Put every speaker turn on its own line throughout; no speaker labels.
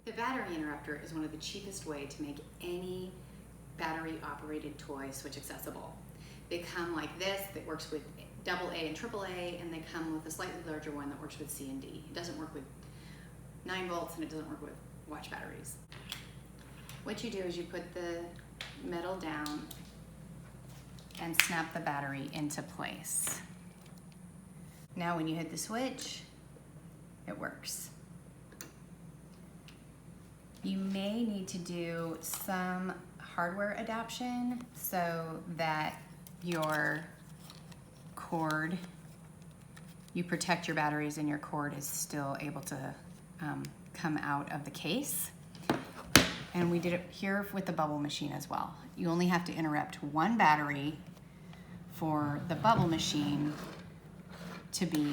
The battery interrupter is one of the cheapest way to make any battery operated toy switch accessible. They come like this that works with AA and AAA, and they come with a slightly larger one that works with C and D. It doesn't work with 9 volts and it doesn't work with watch batteries. What you do is you put the metal down and snap the battery into place. Now when you hit the switch, it works. You may need to do some hardware adaptation so that your cord, you protect your batteries and your cord is still able to come out of the case. And we did it here with the bubble machine as well. You only have to interrupt one battery for the bubble machine to be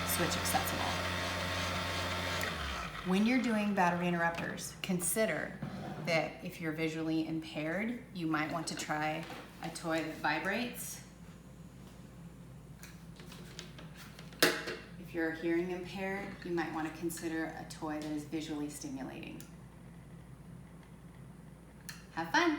switch accessible. When you're doing battery interrupters, consider that if you're visually impaired, you might want to try a toy that vibrates. If you're hearing impaired, you might want to consider a toy that is visually stimulating. Have fun!